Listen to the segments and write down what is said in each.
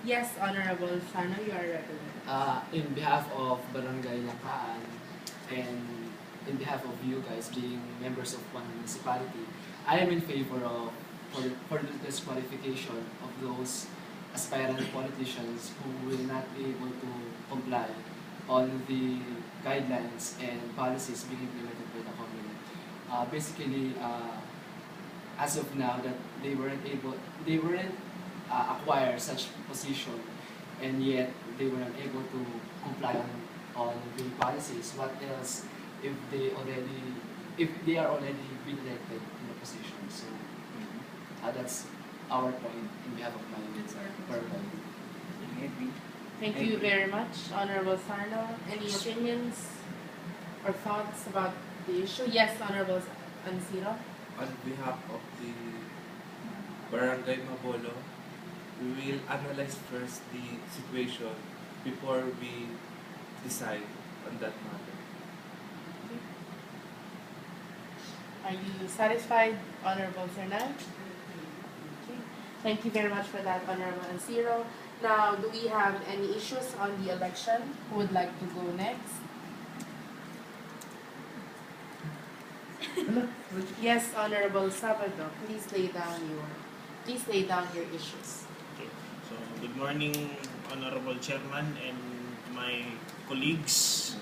Yes, Honorable Sano, you are recognized. In behalf of Barangay Langkaan and in behalf of you guys being members of one municipality, I am in favor of for the disqualification of those aspirant politicians who will not be able to comply on the guidelines and policies being implemented by the company. As of now, that they weren't acquire such position, and yet they were not able to comply on the policies. What else if if they are already been elected in the position? So that's our point in behalf of my party. Thank you very much, Honorable Sarno. Any opinions or thoughts about the issue? Yes, Honorable Ansiro. On behalf of the Barangay Mabolo, we will analyze first the situation before we decide on that matter. Are you satisfied, Honorable Sernan? Okay. Thank you very much for that, Honorable Ansiro. Now, do we have any issues on the election? Who would like to go next? Yes, Honorable Sabado, please lay down your issues. Okay. So, good morning, Honorable Chairman and my colleagues.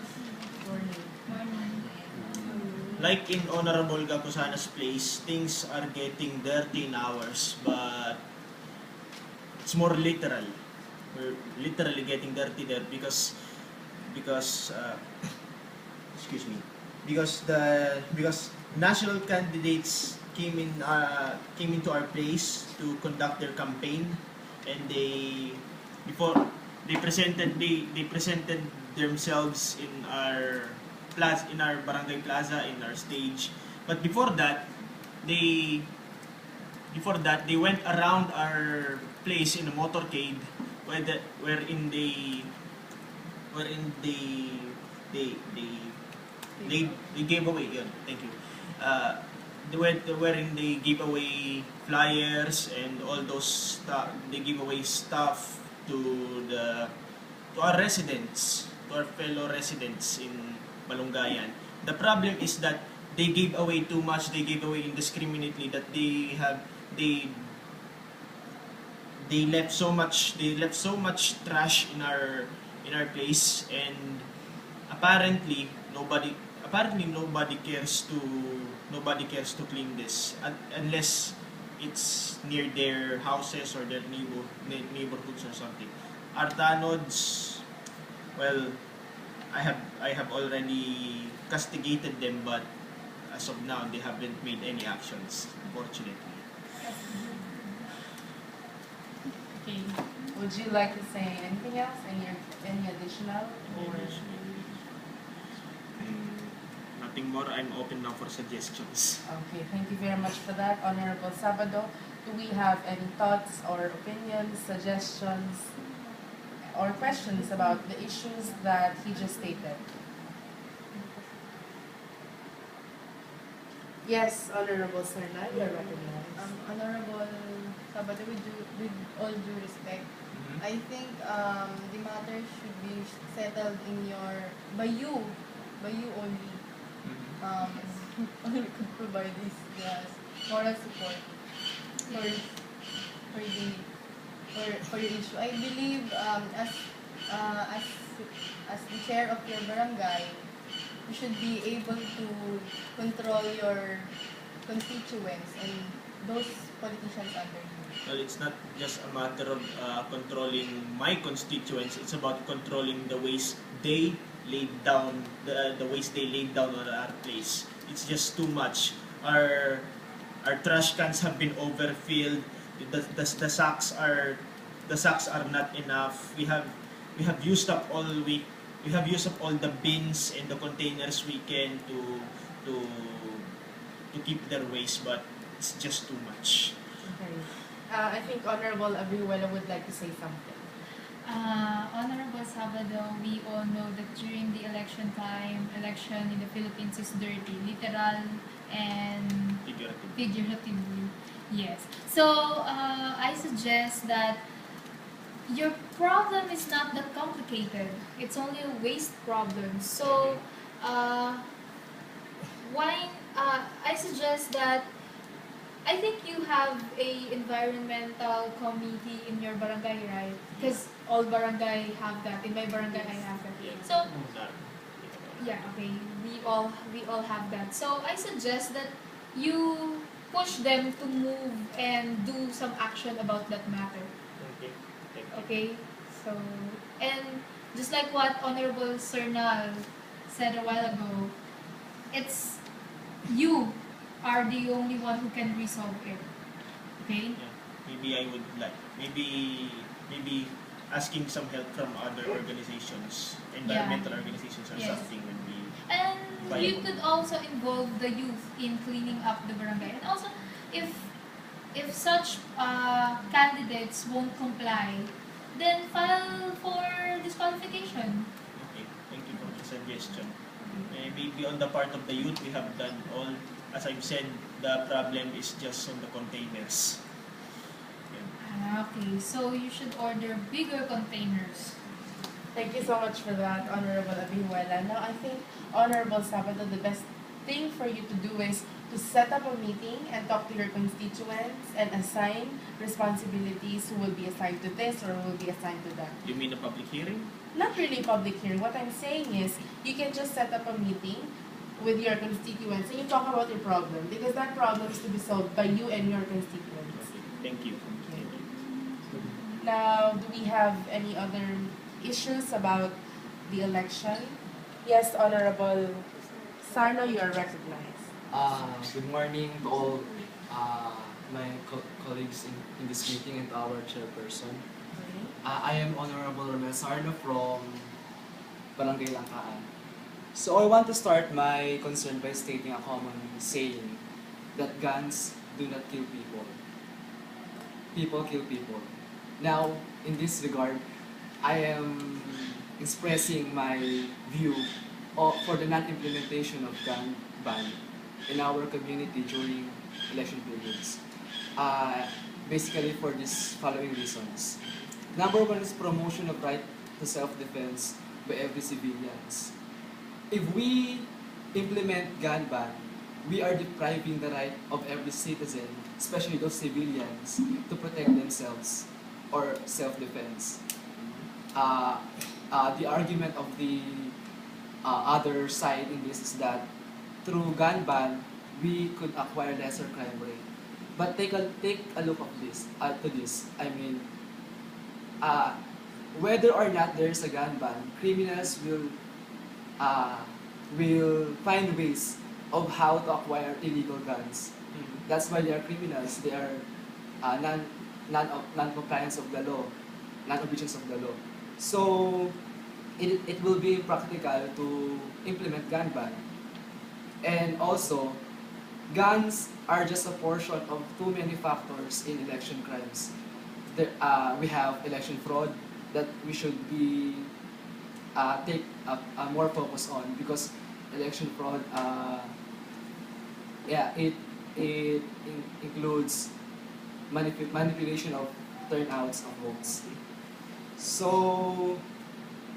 Like in Honorable Gapusana's place, things are getting dirty in ours, but it's more literal. We're literally getting dirty there because excuse me, because national candidates came into our place to conduct their campaign, and before they presented themselves in our barangay plaza, in our stage. But before that they went around our place in a motorcade wherein they gave away yun. Thank you. Wherein they gave away flyers and all those stuff. They give away stuff to our residents, to our fellow residents in Balungayan. The problem is that they gave away too much. They gave away indiscriminately. That they left so much trash in our place, and apparently nobody cares to clean this unless it's near their houses or their neighborhoods or something. Our tanods, well, I have already castigated them, but as of now they haven't made any actions, unfortunately. Okay. Would you like to say anything else? Any additional or? Nothing more. I'm open now for suggestions. Okay, thank you very much for that, Honorable Sabado. Do we have any thoughts or opinions, suggestions, or questions about the issues that he just stated? Yes, Honorable Serna, you are recognized. Honorable Sabado, with all due respect, I think the matter should be settled by you only. Only could provide this, yes, moral support for your issue. I believe as the chair of your barangay, you should be able to control your constituents and those politicians under you. Well, it's not just a matter of controlling my constituents. It's about controlling the waste they laid down, the waste they laid down on our place. It's just too much. Our trash cans have been overfilled. The sacks are not enough. We have used up all the bins and the containers we can to keep their waste, but it's just too much. Okay. I think Honorable Abrihuela would like to say something. Honorable Sabado, we all know that during the election time, election in the Philippines is dirty, literal and figuratively. Yes. So I suggest that your problem is not that complicated. It's only a waste problem. So, uh, why? I suggest that I think you have a environmental committee in your barangay, right? Because all barangay have that. In my barangay, I have that. So yeah, okay. We all have that. So I suggest that you push them to move and do some action about that matter. Okay. Thank you. Okay? So and just like what Honorable Sir Nal said a while ago, it's you are the only one who can resolve it. Okay? Yeah. Maybe I would like maybe asking some help from other organizations, environmental organizations or Yes. something would be And you viable. could also involve the youth in cleaning up the barangay. And also, if such candidates won't comply, then file for disqualification. Okay. Thank you for the suggestion. Maybe on the part of the youth, we have done all. As I've said, the problem is just on the containers. Yeah. Okay, so you should order bigger containers. Thank you so much for that, Honorable Abihuela. Now, I think, Honorable Sabado, the best thing for you to do is to set up a meeting and talk to your constituents and assign responsibilities who will be assigned to this or who will be assigned to that. You mean a public hearing? Not really public hearing. What I'm saying is, you can just set up a meeting with your constituents and you talk about your problem because that problem is to be solved by you and your constituents. Okay. Thank you. Now, do we have any other issues about the election? Yes, Honorable Sarno, you are recognized. Good morning to all my colleagues in this meeting and to our chairperson. I am Honorable Romel Sarno from Barangay Langkaan. So I want to start my concern by stating a common saying that guns do not kill people. People kill people. Now, in this regard, I am expressing my view for the non-implementation of gun ban in our community during election periods. Basically for these following reasons. Number one is promotion of right to self-defense by every civilians. If we implement gun ban, we are depriving the right of every citizen, especially those civilians, to protect themselves or self-defense. The argument of the other side in this is that through gun ban, we could acquire lesser crime rate. But take a look of this to this. I mean, whether or not there's a gun ban, criminals will find ways of how to acquire illegal guns. That's why they are criminals. They are non-compliance of the law, non-obedience of the law. So it will be practical to implement gun ban. And also, guns are just a portion of too many factors in election crimes. We have election fraud that we should be take more focus on because election fraud, it includes manipulation of turnouts of votes. So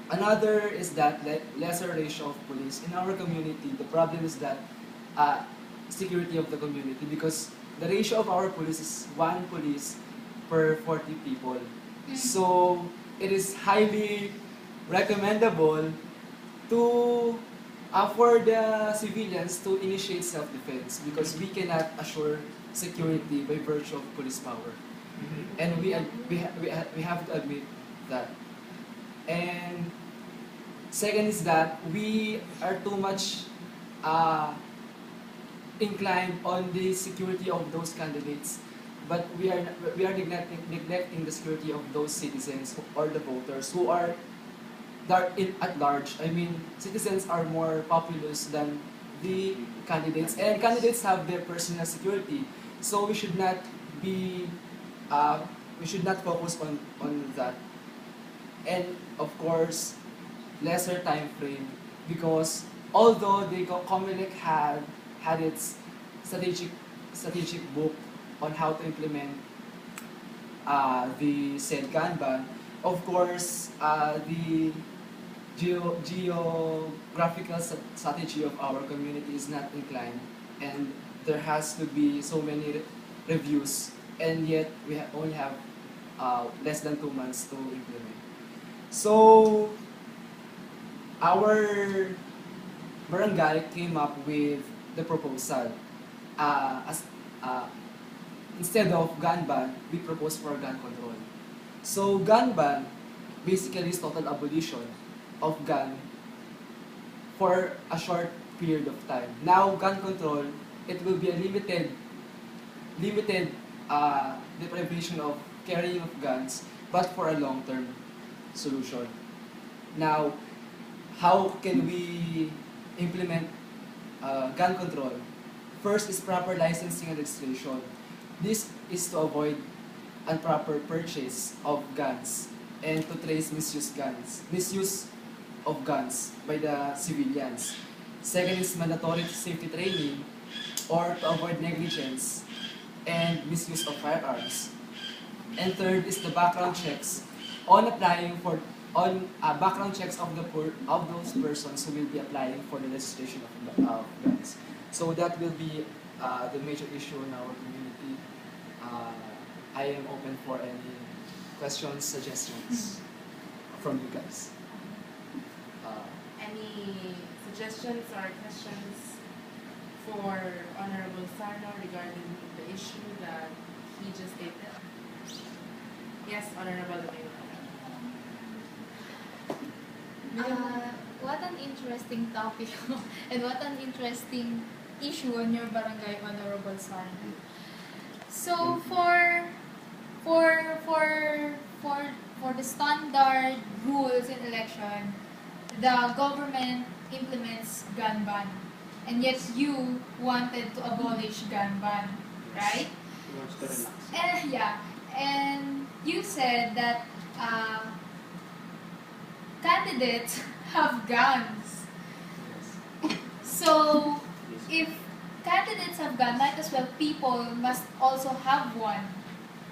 another is that lesser ratio of police in our community. The problem is that security of the community because the ratio of our police is 1 police per 40 people. So it is highly recommendable to for the civilians to initiate self-defense because we cannot assure security by virtue of police power. And we have to admit that. And second is that we are too much inclined on the security of those candidates, but we are neglecting the security of those citizens or the voters who are at large. I mean, citizens are more populous than the candidates, and candidates have their personal security. So we should not be we should not focus on that. And of course, lesser time frame because although the COMELEC had its strategic book on how to implement the said gun ban, of course, the geographical strategy of our community is not inclined, and there has to be so many reviews, and yet we only have less than 2 months to implement. So our barangay came up with the proposal. As instead of gun ban, we proposed for gun control. So gun ban basically is total abolition of gun for a short period of time. Now gun control, it will be a limited deprivation of carrying of guns, but for a long-term solution. Now, how can we implement gun control? First is proper licensing and registration. This is to avoid improper purchase of guns and to trace misuse of guns by the civilians. Second is mandatory safety training or to avoid negligence and misuse of firearms. And third is the background checks on applying for background checks of those persons who will be applying for the registration of guns. So that will be the major issue in our community. I am open for any questions, suggestions from you guys. Any suggestions or questions for Honorable Sarno regarding the issue that he just stated? Yes, Honorable Mayor. What an interesting topic and what an interesting issue on your barangay, Honorable Sarno. So for the standard rules in election, the government implements gun ban, and yet you wanted to abolish gun ban, right? Yeah, and you said that candidates have guns. So if candidates have guns, might as well people must also have one.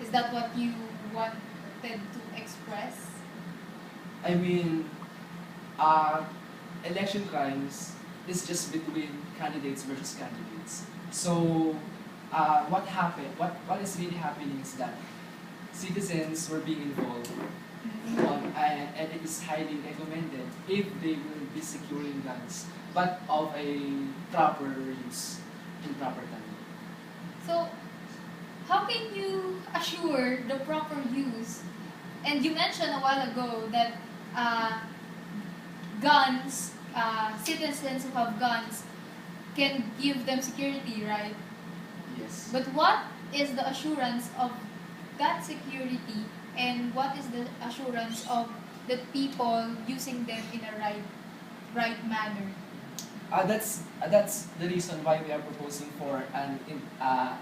Is that what you wanted to express? I mean, election crimes is just between candidates versus candidates. So, what happened? What is really happening is that citizens were being involved, and it is highly recommended if they will be securing guns, but of a proper use in proper time. So, how can you assure the proper use? And you mentioned a while ago that guns, citizens who have guns can give them security, right? Yes. But what is the assurance of that security, and what is the assurance of the people using them in a right manner? That's the reason why we are proposing for an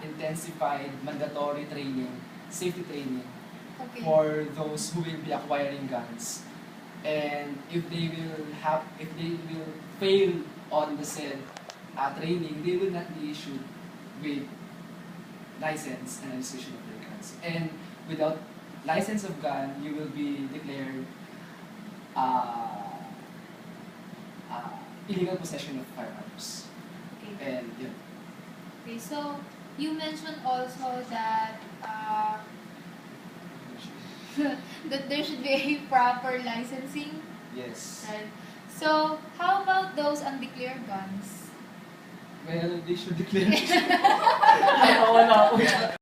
intensified mandatory training, safety training, Okay. for those who will be acquiring guns. And if they will fail on the said training, they will not be issued with license and registration of their guns. And without license of gun, you will be declared illegal possession of firearms. Okay. And yeah. Okay. So you mentioned also that that there should be a proper licensing, Yes. right? So how about those undeclared guns? Well, they should declare. Wala ako.